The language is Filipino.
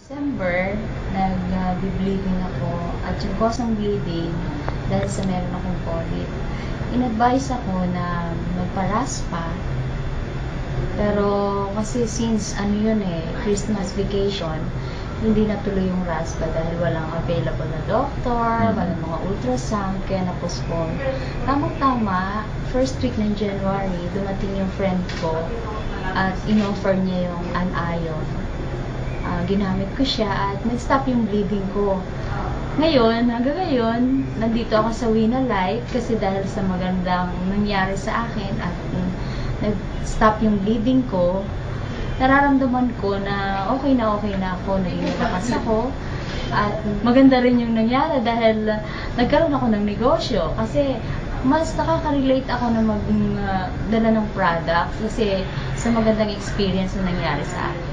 December, nag-bleeding ako at yung cause ng bleeding dahil sa meron akong polyp. In-advise ako na magpa-raspa, pero kasi since Christmas vacation, hindi natuloy yung raspa dahil walang available na doctor, walang mga ultrasound, kaya na-postpone. Tamang-tama, first week ng January, dumating yung friend ko at in-offer niya yung anion. Ginamit ko siya at nag-stop yung bleeding ko. Ngayon, hanggang ngayon, nandito ako sa Wina Life kasi dahil sa magandang nangyari sa akin at nag-stop yung bleeding ko, nararamdaman ko na okay na ako, naging ako. At maganda rin yung nangyari dahil nagkaroon ako ng negosyo kasi mas nakaka-relate ako na dala ng product kasi sa magandang experience na nangyari sa akin.